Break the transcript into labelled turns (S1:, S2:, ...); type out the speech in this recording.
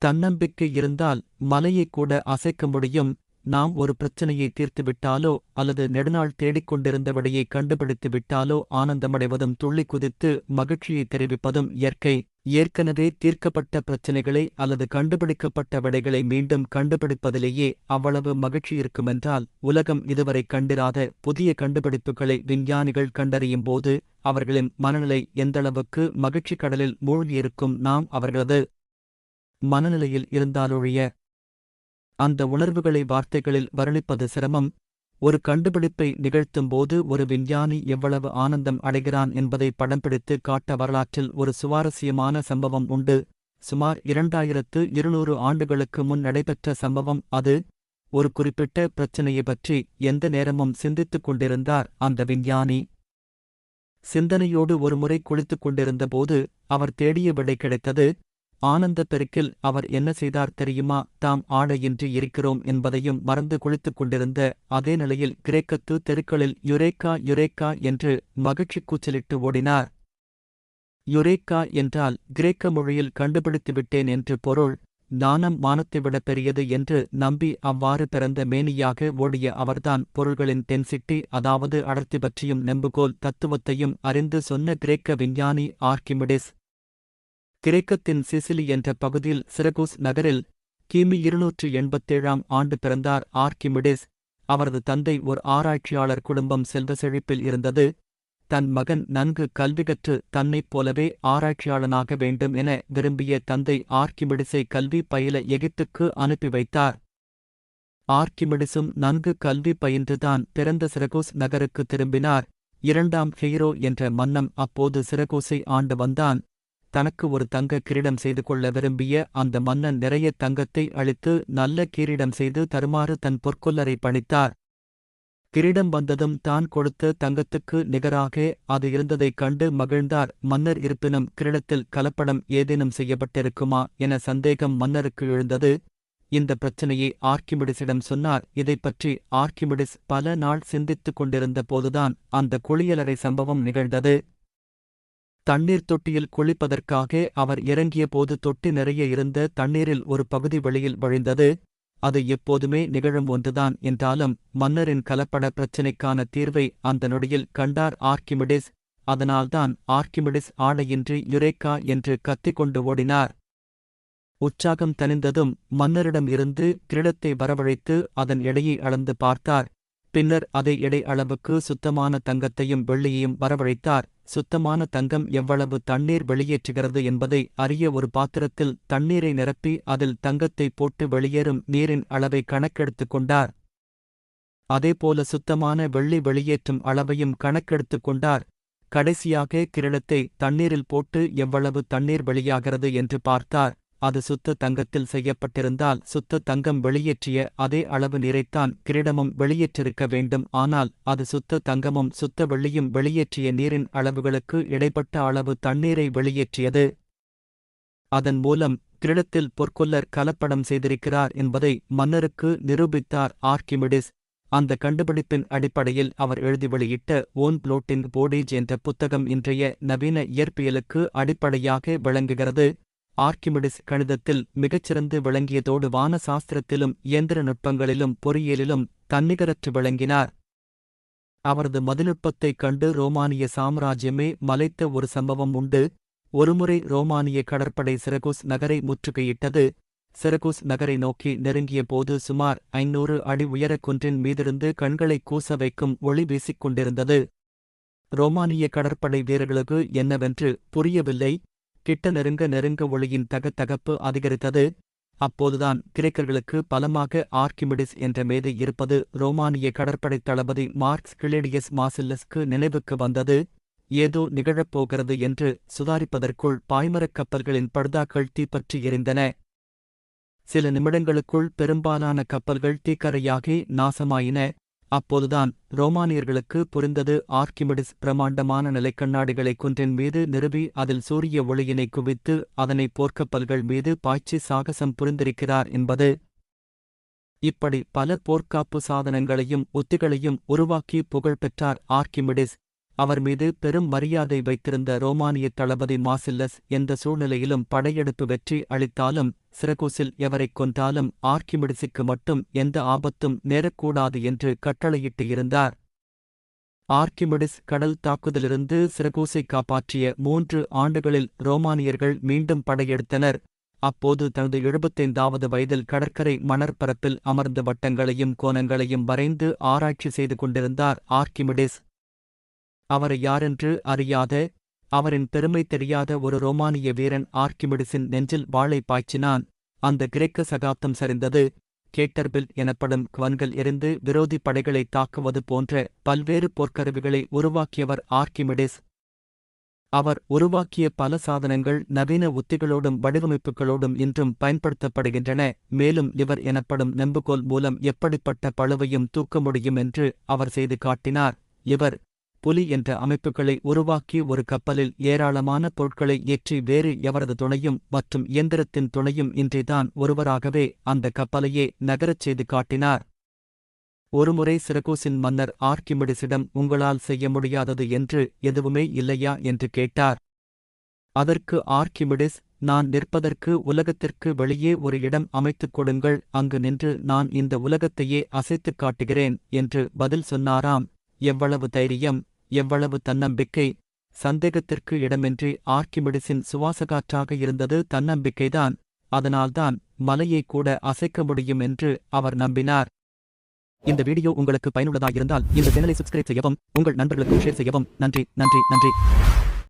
S1: தன்னம்பிக்கை இருந்தால் மலையைக் கூட அசைக்க முடியும். நாம் ஒரு பிரச்சனையை தீர்த்துவிட்டாலோ அல்லது நெடுநாள் தேடிக்கொண்டிருந்த விடையை கண்டுபிடித்து விட்டாலோ ஆனந்தமடைவதும் துள்ளி குதித்து மகிழ்ச்சியை தெரிவிப்பதும் இயற்கை. ஏற்கனவே தீர்க்கப்பட்ட பிரச்சினைகளை அல்லது கண்டுபிடிக்கப்பட்ட விடைகளை மீண்டும் கண்டுபிடிப்பதிலேயே அவ்வளவு மகிழ்ச்சி இருக்குமென்றால், உலகம் இதுவரை கண்டிராத புதிய கண்டுபிடிப்புகளை விஞ்ஞானிகள் கண்டறியும் போது அவர்களின் மனநிலை எந்தளவுக்கு மகிழ்ச்சி கடலில் மூழ்கியிருக்கும். நாம் அவர்களது மனநிலையில் இருந்தாலொழிய அந்த உணர்வுகளை வார்த்தைகளில் வர்ணிப்பது சிரமம். ஒரு கண்டுபிடிப்பை நிகழ்த்தும்போது ஒரு விஞ்ஞானி எவ்வளவு ஆனந்தம் அடைகிறான் என்பதை படம்பிடித்து காட்ட வரலாற்றில் ஒரு சுவாரஸ்யமான சம்பவம் உண்டு. சுமார் 2200 ஆண்டுகளுக்கு முன் நடைபெற்ற சம்பவம் அது. ஒரு குறிப்பிட்ட பிரச்சினையை பற்றி எந்த நேரமும் சிந்தித்துக் கொண்டிருந்தார் அந்த விஞ்ஞானி. சிந்தனையோடு ஒருமுறை குளித்துக் கொண்டிருந்தபோது அவர் தேடிய விடை கிடைத்தது. ஆனந்தப் பெருக்கில் அவர் என்ன செய்தார் தெரியுமா? தாம் ஆடையின்றி இருக்கிறோம் என்பதையும் மறந்து குளித்துக் கொண்டிருந்த அதே நிலையில் கிரேக்கத்து தெருக்களில் யுரேக்கா யுரேக்கா என்று மகிழ்ச்சி கூச்சலிட்டு ஓடினார். யுரேக்கா என்றால் கிரேக்க மொழியில் கண்டுபிடித்துவிட்டேன் என்று பொருள். ஞானம் மானத்தைவிட பெரியது என்று நம்பி அவ்வாறு பிறந்த மேனியாக ஓடிய அவர்தான் பொருள்களின் டென்சிட்டி, அதாவது அடர்த்தி பற்றியும் நெம்புகோல் தத்துவத்தையும் அறிந்து சொன்ன கிரேக்க விஞ்ஞானி ஆர்க்கிமிடிஸ். கிரேக்கத்தின் சிசிலி என்ற பகுதியில் சிரகூஸ் நகரில் கிமு 287ஆம் ஆண்டு பிறந்தார் ஆர்க்கிமிடிஸ். அவரது தந்தை ஒரு ஆராய்ச்சியாளர் குடும்பம். செல்வ செழிப்பில் இருந்தது. தன் மகன் நன்கு கல்வி கற்று தன்னைப் போலவே ஆராய்ச்சியாளனாக வேண்டும் என விரும்பிய தந்தை ஆர்க்கிமிடிஸை கல்வி பயில எகிப்துக்கு அனுப்பி வைத்தார். ஆர்க்கிமிடிஸும் நன்கு கல்வி பயின்றுதான் பிறந்த சிரகூஸ் நகருக்கு திரும்பினார். 2ஆம் ஹெய்ரோ என்ற மன்னன் அப்போது சிரகூஸை ஆண்டு வந்தான். தனக்கு ஒரு தங்க கிரீடம் செய்து கொள்ள விரும்பிய அந்த மன்னன் நிறைய தங்கத்தை அளித்து நல்ல கிரீடம் செய்து தருமாறு தன் பொற்கொல்லரை பணித்தார். கிரீடம் வந்ததும் தான் கொடுத்த தங்கத்துக்கு நிகராக அது இருந்ததைக் கண்டு மகிழ்ந்தார் மன்னர். இருப்பினும் கிரீடத்தில் கலப்படம் ஏதேனும் செய்யப்பட்டிருக்குமா என சந்தேகம் மன்னருக்கு எழுந்தது. இந்த பிரச்சனையை ஆர்க்கிமிடிஸிடம் சொன்னார். இதைப்பற்றி ஆர்க்கிமிடிஸ் பல நாள் சிந்தித்துக் கொண்டிருந்த போதுதான் அந்த குளியலறை சம்பவம் நிகழ்ந்தது. தண்ணீர் தொட்டியில் குளிப்பதற்காக அவர் இறங்கியபோது தொட்டி நிறைய இருந்த தண்ணீரில் ஒரு பகுதி வெளியில் வழிந்தது. அது எப்போதுமே நிகழும் ஒன்றுதான் என்றாலும் மன்னரின் கலப்பட பிரச்சினைக்கான தீர்வை அந்த நொடியில் கண்டார் ஆர்க்கிமிடிஸ். அதனால்தான் ஆர்க்கிமிடிஸ் ஆடையின்றி யுரேக்கா என்று கத்திக்கொண்டு ஓடினார். உற்சாகம் தணிந்ததும் மன்னரிடம் இருந்து கிரீடத்தை வரவழைத்து அதன் எடையை அளந்து பார்த்தார். பின்னர் அதே எடை அளவுக்கு சுத்தமான தங்கத்தையும் வெள்ளியையும் வரவழைத்தார். சுத்தமான தங்கம் எவ்வளவு தண்ணீர் வெளியேற்றுகிறது என்பதை அறிய ஒரு பாத்திரத்தில் தண்ணீரை நிரப்பி அதில் தங்கத்தை போட்டு வெளியேறும் நீரின் அளவை கணக்கெடுத்துக் கொண்டார். அதேபோல சுத்தமான வெள்ளி வெளியேற்றும் அளவையும் கணக்கெடுத்துக் கொண்டார். கடைசியாக கிரீடத்தை தண்ணீரில் போட்டு எவ்வளவு தண்ணீர் வெளியாகிறது என்று பார்த்தார். அது சுத்த தங்கத்தில் செய்யப்பட்டிருந்தால் சுத்த தங்கம் வெளியேற்றிய அதே அளவு நீரைத்தான் கிரீடமும் வெளியேற்றிருக்க வேண்டும். ஆனால் அது சுத்த தங்கமும் சுத்த வெள்ளியும் வெளியேற்றிய நீரின் அளவுகளுக்கு இடைப்பட்ட அளவு தண்ணீரை வெளியேற்றியது. அதன் மூலம் கிரீடத்தில் பொற்கொல்லர் கலப்படம் செய்திருக்கிறார் என்பதை மன்னருக்கு நிரூபித்தார் ஆர்க்கிமிடிஸ். அந்த கண்டுபிடிப்பின் அடிப்படையில் அவர் எழுதி வெளியிட்ட ஓன் புளோட்டிங் போடேஜ் என்ற புத்தகம் இன்றைய நவீன இயற்பியலுக்கு அடிப்படையாக விளங்குகிறது. ஆர்க்கிமிடிஸ் கணிதத்தில் மிகச்சிறந்து விளங்கியதோடு வான சாஸ்திரத்திலும் இயந்திர நுட்பங்களிலும் பொறியியலிலும் தன்னிகரற்று விளங்கினார். அவரது மதிநுட்பத்தைக் கண்டு ரோமானிய சாம்ராஜ்யமே மலைத்த ஒரு சம்பவம் உண்டு. ஒருமுறை ரோமானிய கடற்படை சிரகூஸ் நகரை முற்றுகையிட்டது. சிரகூஸ் நகரை நோக்கி நெருங்கிய போது சுமார் 500 அடி உயர குன்றின் மீதிருந்து கண்களை கூச வைக்கும் ஒளி வீசிக் கொண்டிருந்தது. ரோமானிய கடற்படை வீரர்களுக்கு என்னவென்று புரியவில்லை. கிட்ட நெருங்க ஒளியின் தகத்தகப்பு அதிகரித்தது. அப்போதுதான் கிரேக்கர்களுக்கு பலமாக ஆர்க்கிமிடிஸ் என்ற மேதை இருப்பது ரோமானிய கடற்படைத் தளபதி மார்க்ஸ் கிளேடியஸ் மாசில்லஸ்க்கு நினைவுக்கு வந்தது. ஏதோ நிகழப்போகிறது என்று சுதாரிப்பதற்குள் பாய்மரக் கப்பல்களின் படுதாக்கள் தீப்பற்றி எரிந்தன. சில நிமிடங்களுக்குள் பெரும்பாலான கப்பல்கள் தீக்கரையாகி நாசமாயின. அப்போதுதான் ரோமானியர்களுக்கு புரிந்தது ஆர்க்கிமிடிஸ் பிரமாண்டமான நிலைக்கண்ணாடிகளை குன்றின் மீது நிறுவி அதில் சூரிய ஒளியினை குவித்து அதனை போர்க்கப்பல்கள் மீது பாய்ச்சி சாகசம் புரிந்திருக்கிறார் என்பது. இப்படி பல போர்க்காப்பு சாதனங்களையும் உத்திகளையும் உருவாக்கி புகழ் பெற்றார் ஆர்க்கிமிடிஸ். அவர் மீது பெரும் மரியாதை வைத்திருந்த ரோமானிய தளபதி மாசில்லஸ் எந்த சூழ்நிலையிலும் படையெடுப்பு வெற்றி அளித்தாலும் சிரகூஸில் எவரைக் கொன்றாலும் ஆர்க்கிமிடிஸுக்கு மட்டும் எந்த ஆபத்தும் நேரக்கூடாது என்று கட்டளையிட்டு இருந்தார். ஆர்க்கிமிடிஸ் கடல் தாக்குதலிருந்து சிரகூஸை காப்பாற்றிய 3 ஆண்டுகளில் ரோமானியர்கள் மீண்டும் படையெடுத்தனர். அப்போது தனது 75வது வயதில் கடற்கரை மணற்பரப்பில் அமர்ந்த வட்டங்களையும் கோணங்களையும் வரைந்து ஆராய்ச்சி செய்து கொண்டிருந்தார் ஆர்க்கிமிடிஸ். அவரை யாரென்று அறியாத, அவரின் பெருமை தெரியாத ஒரு ரோமானிய வீரன் ஆர்க்கிமிடிஸின் நெஞ்சில் வாளை பாய்ச்சினான். அந்த கிரேக்க சகாப்தம் சரிந்தது. கேட்டர்பில் எனப்படும் குவன்கள் எரிந்து விரோதி படைகளை தாக்குவது போன்ற பல்வேறு போர்க்கருவிகளை உருவாக்கியவர் ஆர்க்கிமிடிஸ். அவர் உருவாக்கிய பல சாதனங்கள் நவீன உத்திகளோடும் வடிவமைப்புகளோடும் இன்றும் பயன்படுத்தப்படுகின்றன. மேலும் லிவர் எனப்படும் நெம்புகோல் மூலம் எப்படிப்பட்ட பளுவையும் தூக்க முடியும் என்று அவர் செய்து காட்டினார். இவர் புலி என்ற அமைப்புகளை உருவாக்கி ஒரு கப்பலில் ஏராளமான பொருட்களை ஏற்றி வேறு எவரது துணையும் மற்றும் இயந்திரத்தின் துணையும் இன்றிதான் ஒருவராகவே அந்த கப்பலையே நகரச் செய்து காட்டினார். ஒருமுறை சிரகூஸின் மன்னர் ஆர்க்கிமிடிஸிடம் உங்களால் செய்ய முடியாதது என்று எதுவுமே இல்லையா என்று கேட்டார். அதற்கு ஆர்க்கிமிடிஸ், நான் நிற்பதற்கு உலகத்திற்கு வெளியே ஒரு இடம் அமைத்துக் கொடுங்கள், அங்கு நின்று நான் இந்த உலகத்தையே அசைத்துக் காட்டுகிறேன் என்று பதில் சொன்னாராம். எவ்வளவு தைரியம், எவ்வளவு தன்னம்பிக்கை! சந்தேகத்திற்கு இடமின்றி ஆர்க்கிமிடிஸின் சுவாசகாற்றாக இருந்தது தன்னம்பிக்கைதான். அதனால்தான் மலையை கூட அசைக்க முடியும் என்று அவர் நம்பினார். இந்த வீடியோ உங்களுக்கு பயனுள்ளதாக இருந்தால் இந்த சேனலை சப்ஸ்கிரைப் செய்யவும், உங்கள் நண்பர்களுக்கும் ஷேர் செய்யவும். நன்றி.